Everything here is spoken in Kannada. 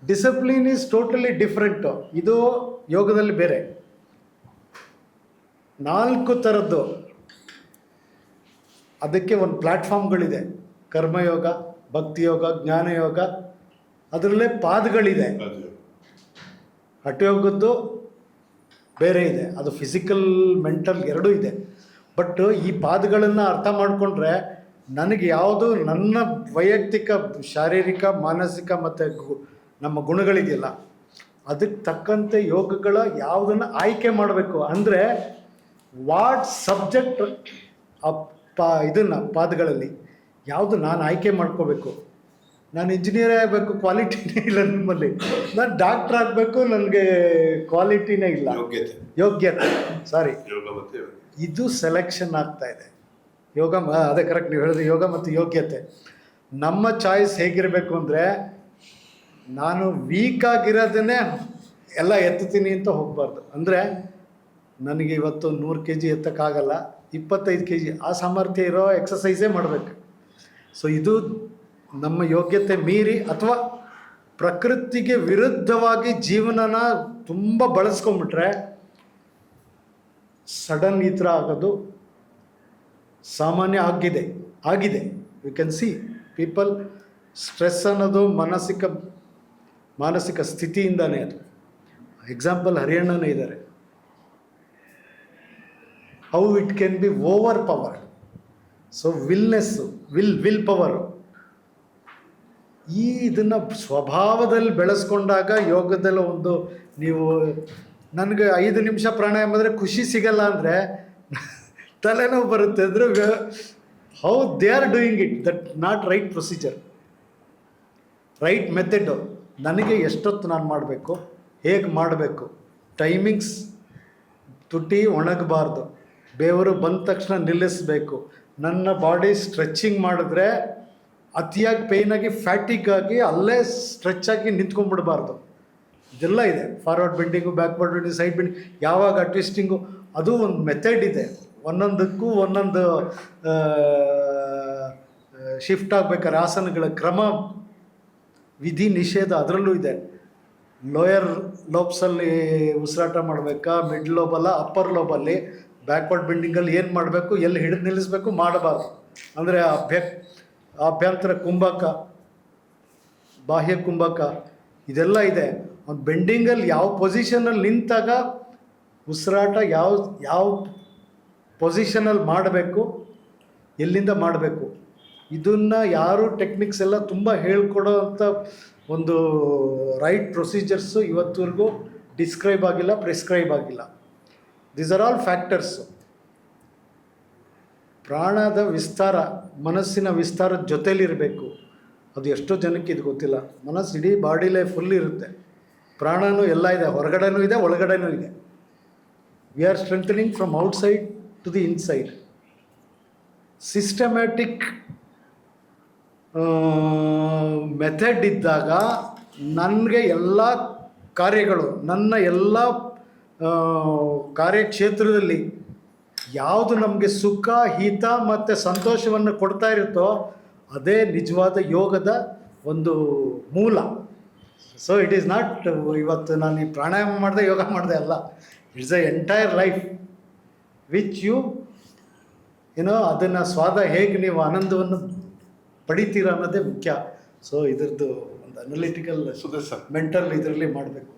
Discipline is totally different. ಇದು ಯೋಗದಲ್ಲಿ ಬೇರೆ 4 ಥರದ್ದು. ಅದಕ್ಕೆ ಒಂದು ಪ್ಲ್ಯಾಟ್ಫಾರ್ಮ್ಗಳಿದೆ, ಕರ್ಮಯೋಗ, ಭಕ್ತಿಯೋಗ, ಜ್ಞಾನಯೋಗ. ಅದರಲ್ಲೇ ಪಾದಗಳಿದೆ. ಹಠಯೋಗದ್ದು ಬೇರೆ ಇದೆ, ಅದು ಫಿಸಿಕಲ್ ಮೆಂಟಲ್ ಎರಡೂ ಇದೆ. ಬಟ್ ಈ ಪಾದಗಳನ್ನು ಅರ್ಥ ಮಾಡಿಕೊಂಡ್ರೆ ನನಗೆ ಯಾವುದು ನನ್ನ ವೈಯಕ್ತಿಕ ಶಾರೀರಿಕ ಮಾನಸಿಕ ಮತ್ತು ನಮ್ಮ ಗುಣಗಳಿದೆಯಲ್ಲ ಅದಕ್ಕೆ ತಕ್ಕಂತೆ ಯೋಗಗಳ ಯಾವುದನ್ನು ಆಯ್ಕೆ ಮಾಡಬೇಕು ಅಂದರೆ ವಾಟ್ ಸಬ್ಜೆಕ್ಟ್ ಇದನ್ನು ಪಾದಗಳಲ್ಲಿ ಯಾವುದು ನಾನು ಆಯ್ಕೆ ಮಾಡ್ಕೋಬೇಕು. ನಾನು ಇಂಜಿನಿಯರೇ ಆಗಬೇಕು, ಕ್ವಾಲಿಟಿನೇ ಇಲ್ಲ ನಿಮ್ಮಲ್ಲಿ. ನಾನು ಡಾಕ್ಟ್ರ್ ಆಗಬೇಕು, ನನಗೆ ಕ್ವಾಲಿಟಿನೇ ಇಲ್ಲ, ಯೋಗ್ಯತೆ ಸಾರಿ, ಇದು ಸೆಲೆಕ್ಷನ್ ಆಗ್ತಾ ಇದೆ. ಯೋಗ ಅದೇ ಕರೆಕ್ಟ್ ನೀವು ಹೇಳಿದ್ರೆ, ಯೋಗ ಮತ್ತು ಯೋಗ್ಯತೆ. ನಮ್ಮ ಚಾಯ್ಸ್ ಹೇಗಿರಬೇಕು ಅಂದರೆ ನಾನು ವೀಕಾಗಿರೋದನ್ನೇ ಎಲ್ಲ ಎತ್ತುತ್ತೀನಿ ಅಂತ ಹೋಗಬಾರ್ದು. ಅಂದರೆ ನನಗೆ ಇವತ್ತು 100 kg ಎತ್ತಕ್ಕಾಗಲ್ಲ, 25 kg ಆ ಸಾಮರ್ಥ್ಯ ಇರೋ ಎಕ್ಸಸೈಸೇ ಮಾಡಬೇಕು. ಸೊ ಇದು ನಮ್ಮ ಯೋಗ್ಯತೆ ಮೀರಿ ಅಥವಾ ಪ್ರಕೃತಿಗೆ ವಿರುದ್ಧವಾಗಿ ಜೀವನನ ತುಂಬ ಬಳಸ್ಕೊಂಬಿಟ್ರೆ ಸಡನ್ ಈ ಥರ ಆಗೋದು ಸಾಮಾನ್ಯ ಆಗಿದೆ. You can see people stress ಅನ್ನೋದು ಮಾನಸಿಕ ಸ್ಥಿತಿಯಿಂದಾನೇ. ಅದು ಎಕ್ಸಾಂಪಲ್ ಹರಿಯಾಣನೇ ಇದ್ದಾರೆ. How it can be over power. So willpower ಇದನ್ನು ಸ್ವಭಾವದಲ್ಲಿ ಬೆಳೆಸ್ಕೊಂಡಾಗ ಯೋಗದಲ್ಲಿ ಒಂದು ನೀವು ನನಗೆ 5 ನಿಮಿಷ ಪ್ರಾಣಾಯಾಮ ಅಂದರೆ ಖುಷಿ ಸಿಗಲ್ಲ ಅಂದರೆ ತಲೆನೋವು ಬರುತ್ತೆ ಅಂದರೆ how they are doing it, that not right procedure, right method. ನನಗೆ ಎಷ್ಟೊತ್ತು ನಾನು ಮಾಡಬೇಕು, ಹೇಗೆ ಮಾಡಬೇಕು, ಟೈಮಿಂಗ್ಸ್, ತುಟಿ ಒಣಗಬಾರ್ದು, ಬೆವರು ಬಂದ ತಕ್ಷಣ ನಿಲ್ಲಿಸಬೇಕು, ನನ್ನ ಬಾಡಿ ಸ್ಟ್ರೆಚ್ಚಿಂಗ್ ಮಾಡಿದ್ರೆ ಅತಿಯಾಗಿ ಪೇಯ್ನಾಗಿ ಫ್ಯಾಟಿಕ್ ಆಗಿ ಅಲ್ಲೇ ಸ್ಟ್ರೆಚ್ ಆಗಿ ನಿಂತ್ಕೊಂಡ್ಬಿಡಬಾರ್ದು. ಇದೆಲ್ಲ ಇದೆ. Forward bending, backward bending, side bending, ಯಾವಾಗ ಟ್ವಿಸ್ಟಿಂಗು, ಅದು ಒಂದು ಮೆಥಡ್ ಇದೆ. ಒಂದೊಂದಕ್ಕೂ ಒಂದೊಂದು ಶಿಫ್ಟ್ ಆಗಬೇಕಾದ್ರೆ ಆಸನಗಳ ಕ್ರಮ, ವಿಧಿ ನಿಷೇಧ ಅದರಲ್ಲೂ ಇದೆ. ಲೋಯರ್ ಲೋಬ್ಸಲ್ಲಿ ಉಸಿರಾಟ ಮಾಡಬೇಕಾ, ಮಿಡ್ ಲೋಬಲ್ಲ, ಅಪ್ಪರ್ ಲೋಬಲ್ಲಿ, ಬ್ಯಾಕ್ವರ್ಡ್ ಬೆಂಡಿಂಗಲ್ಲಿ ಏನು ಮಾಡಬೇಕು, ಎಲ್ಲಿ ಹಿಡಿದು ನಿಲ್ಲಿಸಬೇಕು, ಮಾಡಬಾರ್ದು. ಅಂದರೆ ಅಭ್ಯಂತರ ಕುಂಭಕ, ಬಾಹ್ಯ ಕುಂಭಕ, ಇದೆಲ್ಲ ಇದೆ. ಒಂದು ಬೆಂಡಿಂಗಲ್ಲಿ ಯಾವ ಪೊಸಿಷನಲ್ಲಿ ನಿಂತಾಗ ಉಸಿರಾಟ ಯಾವ ಪೊಸಿಷನಲ್ಲಿ ಮಾಡಬೇಕು, ಎಲ್ಲಿಂದ ಮಾಡಬೇಕು, ಇದನ್ನು ಯಾರು ಟೆಕ್ನಿಕ್ಸ್ ಎಲ್ಲ ತುಂಬ ಹೇಳ್ಕೊಡೋ ಅಂಥ ಒಂದು ರೈಟ್ ಪ್ರೊಸೀಜರ್ಸು ಇವತ್ತುವರೆಗೂ ಡಿಸ್ಕ್ರೈಬ್ ಆಗಿಲ್ಲ, ಪ್ರಿಸ್ಕ್ರೈಬ್ ಆಗಿಲ್ಲ. These are all factors. ಪ್ರಾಣದ ವಿಸ್ತಾರ, ಮನಸ್ಸಿನ ವಿಸ್ತಾರದ ಜೊತೆಲಿರಬೇಕು. ಅದು ಎಷ್ಟೋ ಜನಕ್ಕೆ ಇದು ಗೊತ್ತಿಲ್ಲ. ಮನಸ್ಸು ಇಡೀ ಬಾಡಿಲೇ ಫುಲ್ ಇರುತ್ತೆ, ಪ್ರಾಣನೂ ಎಲ್ಲ ಇದೆ, ಹೊರಗಡೆನೂ ಇದೆ, ಒಳಗಡೆನೂ ಇದೆ. We are strengthening from outside to the inside. Systematic method ಇದ್ದಾಗ ನನಗೆ ಎಲ್ಲ ಕಾರ್ಯಗಳು, ನನ್ನ ಎಲ್ಲ ಕಾರ್ಯಕ್ಷೇತ್ರದಲ್ಲಿ ಯಾವುದು ನಮಗೆ ಸುಖ, ಹಿತ ಮತ್ತು ಸಂತೋಷವನ್ನು ಕೊಡ್ತಾ ಇರುತ್ತೋ ಅದೇ ನಿಜವಾದ ಯೋಗದ ಒಂದು ಮೂಲ. ಸೊ ಇಟ್ ಈಸ್ ನಾಟ್ ಇವತ್ತು ನಾನು ಈ ಪ್ರಾಣಾಯಾಮ ಮಾಡಿದೆ, ಯೋಗ ಮಾಡಿದೆ ಅಲ್ಲ. It's A entire life which ಏನೋ ಅದನ್ನು ಸ್ವಾದ ಹೇಗೆ ನೀವು ಆನಂದವನ್ನು ಪಡಿತೀರ ಅನ್ನೋದೇ ಮುಖ್ಯ. ಸೊ ಇದರದ್ದು ಒಂದು ಅನಲಿಟಿಕಲ್ ಮೆಂಟಲ್ ಇದರಲ್ಲಿ ಮಾಡಬೇಕು.